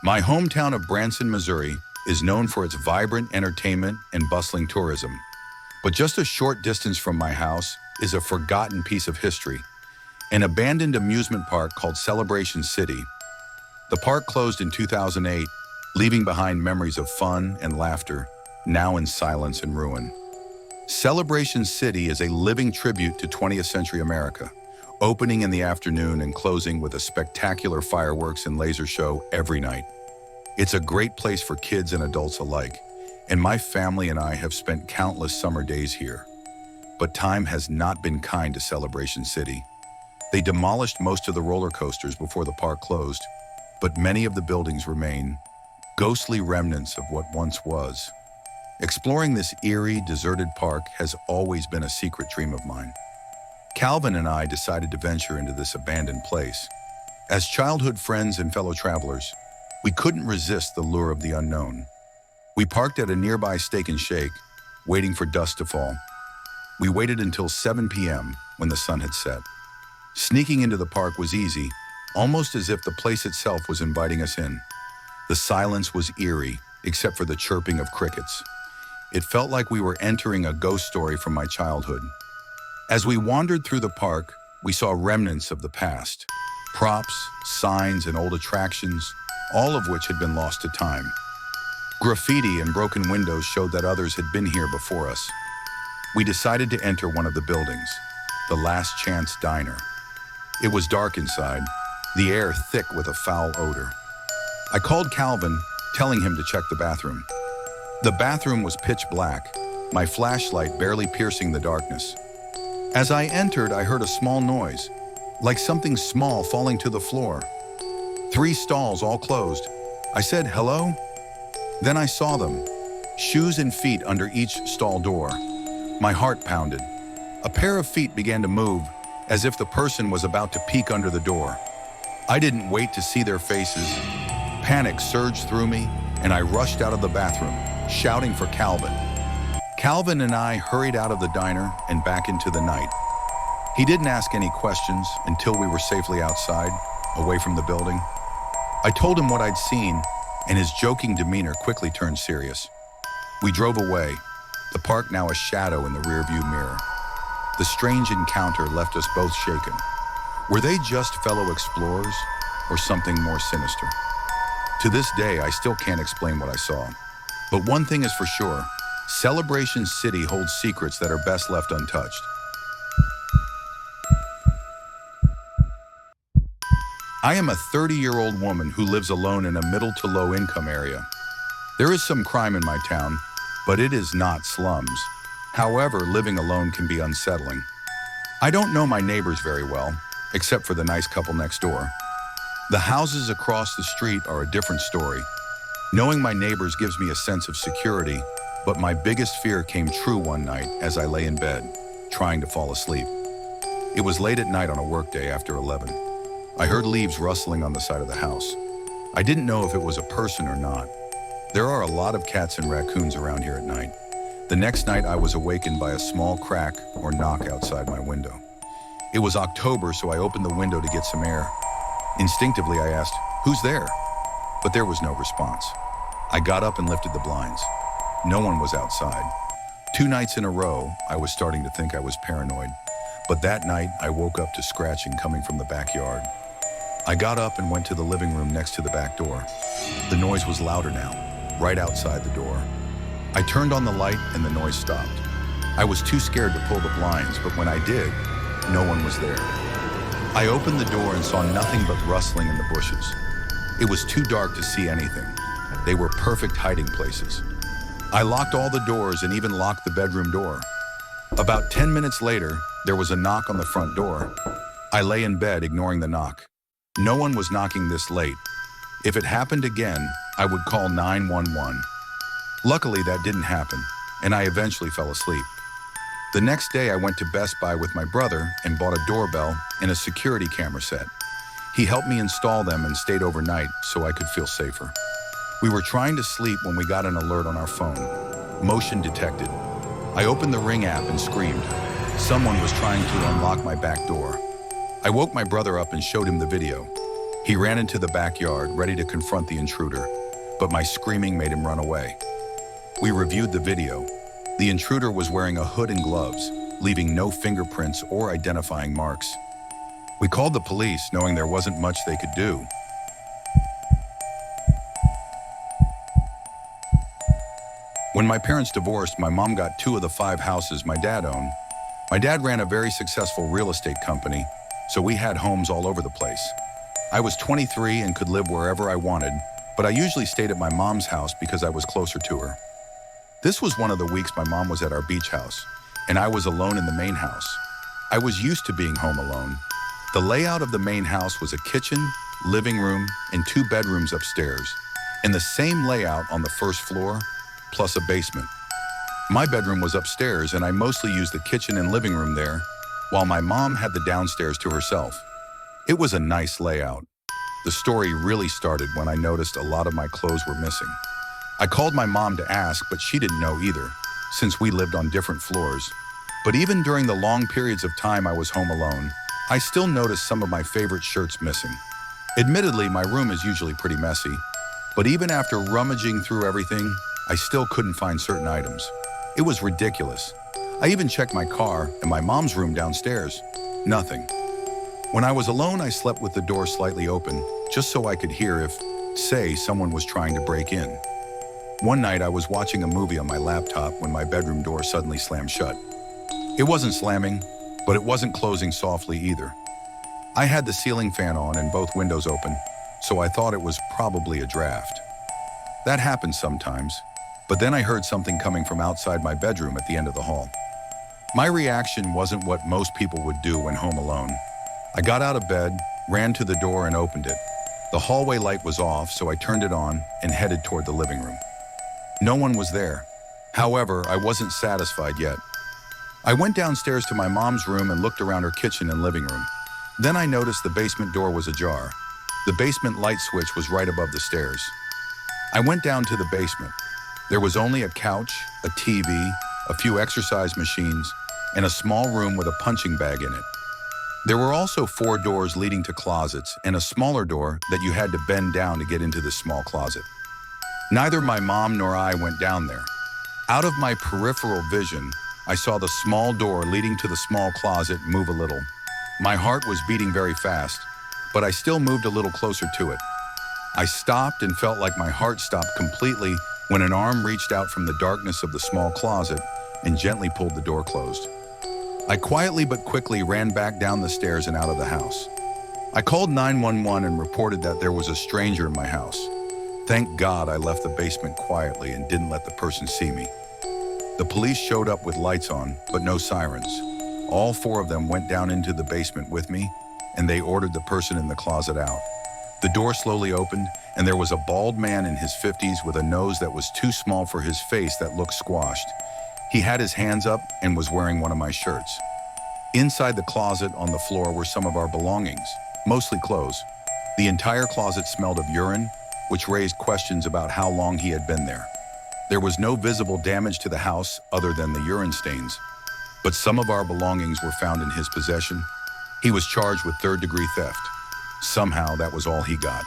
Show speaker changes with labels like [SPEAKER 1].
[SPEAKER 1] My hometown of Branson, Missouri, is known for its vibrant entertainment and bustling tourism. But just a short distance from my house is a forgotten piece of history, an abandoned amusement park called Celebration City. The park closed in 2008, leaving behind memories of fun and laughter, now in silence and ruin. Celebration City is a living tribute to 20th century America, opening in the afternoon and closing with a spectacular fireworks and laser show every night. It's a great place for kids and adults alike, and my family and I have spent countless summer days here. But time has not been kind to Celebration City. They demolished most of the roller coasters before the park closed, but many of the buildings remain, ghostly remnants of what once was. Exploring this eerie, deserted park has always been a secret dream of mine. Calvin and I decided to venture into this abandoned place. As childhood friends and fellow travelers, we couldn't resist the lure of the unknown. We parked at a nearby Steak and Shake, waiting for dusk to fall. We waited until 7 p.m. when the sun had set. Sneaking into the park was easy, almost as if the place itself was inviting us in. The silence was eerie, except for the chirping of crickets. It felt like we were entering a ghost story from my childhood. As we wandered through the park, we saw remnants of the past. Props, signs, and old attractions, all of which had been lost to time. Graffiti and broken windows showed that others had been here before us. We decided to enter one of the buildings, the Last Chance Diner. It was dark inside, the air thick with a foul odor. I called Calvin, telling him to check the bathroom. The bathroom was pitch black, my flashlight barely piercing the darkness. As I entered, I heard a small noise, like something small falling to the floor. 3 stalls all closed. I said, "Hello?" Then I saw them, shoes and feet under each stall door. My heart pounded. A pair of feet began to move, as if the person was about to peek under the door. I didn't wait to see their faces. Panic surged through me, and I rushed out of the bathroom, shouting for Calvin. Calvin and I hurried out of the diner and back into the night. He didn't ask any questions until we were safely outside, away from the building. I told him what I'd seen, and his joking demeanor quickly turned serious. We drove away, the park now a shadow in the rearview mirror. The strange encounter left us both shaken. Were they just fellow explorers, or something more sinister? To this day, I still can't explain what I saw. But one thing is for sure, Celebration City holds secrets that are best left untouched. I am a 30-year-old woman who lives alone in a middle to low income area. There is some crime in my town, but it is not slums. However, living alone can be unsettling. I don't know my neighbors very well, except for the nice couple next door. The houses across the street are a different story. Knowing my neighbors gives me a sense of security, but my biggest fear came true one night as I lay in bed, trying to fall asleep. It was late at night on a workday after 11. I heard leaves rustling on the side of the house. I didn't know if it was a person or not. There are a lot of cats and raccoons around here at night. The next night I was awakened by a small crack or knock outside my window. It was October, so I opened the window to get some air. Instinctively I asked, "Who's there?" But there was no response. I got up and lifted the blinds. No one was outside. 2 nights in a row, I was starting to think I was paranoid. But that night, I woke up to scratching coming from the backyard. I got up and went to the living room next to the back door. The noise was louder now, right outside the door. I turned on the light and the noise stopped. I was too scared to pull the blinds, but when I did, no one was there. I opened the door and saw nothing but rustling in the bushes. It was too dark to see anything. They were perfect hiding places. I locked all the doors and even locked the bedroom door. About 10 minutes later, there was a knock on the front door. I lay in bed, ignoring the knock. No one was knocking this late. If it happened again, I would call 911. Luckily, that didn't happen, and I eventually fell asleep. The next day, I went to Best Buy with my brother and bought a doorbell and a security camera set. He helped me install them and stayed overnight so I could feel safer. We were trying to sleep when we got an alert on our phone. Motion detected. I opened the Ring app and screamed. Someone was trying to unlock my back door. I woke my brother up and showed him the video. He ran into the backyard, ready to confront the intruder, but my screaming made him run away. We reviewed the video. The intruder was wearing a hood and gloves, leaving no fingerprints or identifying marks. We called the police, knowing there wasn't much they could do. When my parents divorced, my mom got 2 of the 5 houses my dad owned. My dad ran a very successful real estate company, so we had homes all over the place. I was 23 and could live wherever I wanted, but I usually stayed at my mom's house because I was closer to her. This was one of the weeks my mom was at our beach house, and I was alone in the main house. I was used to being home alone. The layout of the main house was a kitchen, living room, and 2 bedrooms upstairs, and the same layout on the first floor, plus a basement. My bedroom was upstairs, and I mostly used the kitchen and living room there, while my mom had the downstairs to herself. It was a nice layout. The story really started when I noticed a lot of my clothes were missing. I called my mom to ask, but she didn't know either, since we lived on different floors. But even during the long periods of time I was home alone, I still noticed some of my favorite shirts missing. Admittedly, my room is usually pretty messy, but even after rummaging through everything, I still couldn't find certain items. It was ridiculous. I even checked my car and my mom's room downstairs. Nothing. When I was alone, I slept with the door slightly open, just so I could hear if, say, someone was trying to break in. One night, I was watching a movie on my laptop when my bedroom door suddenly slammed shut. It wasn't slamming, but it wasn't closing softly either. I had the ceiling fan on and both windows open, so I thought it was probably a draft. That happens sometimes, but then I heard something coming from outside my bedroom at the end of the hall. My reaction wasn't what most people would do when home alone. I got out of bed, ran to the door and opened it. The hallway light was off, so I turned it on and headed toward the living room. No one was there. However, I wasn't satisfied yet. I went downstairs to my mom's room and looked around her kitchen and living room. Then I noticed the basement door was ajar. The basement light switch was right above the stairs. I went down to the basement. There was only a couch, a TV, a few exercise machines, and a small room with a punching bag in it. There were also 4 doors leading to closets and a smaller door that you had to bend down to get into this small closet. Neither my mom nor I went down there. Out of my peripheral vision, I saw the small door leading to the small closet move a little. My heart was beating very fast, but I still moved a little closer to it. I stopped and felt like my heart stopped completely when an arm reached out from the darkness of the small closet and gently pulled the door closed. I quietly but quickly ran back down the stairs and out of the house. I called 911 and reported that there was a stranger in my house. Thank God I left the basement quietly and didn't let the person see me. The police showed up with lights on, but no sirens. All 4 of them went down into the basement with me, and they ordered the person in the closet out. The door slowly opened, and there was a bald man in his 50s with a nose that was too small for his face that looked squashed. He had his hands up and was wearing one of my shirts. Inside the closet on the floor were some of our belongings, mostly clothes. The entire closet smelled of urine, which raised questions about how long he had been there. There was no visible damage to the house other than the urine stains, but some of our belongings were found in his possession. He was charged with 3rd-degree theft. Somehow, that was all he got.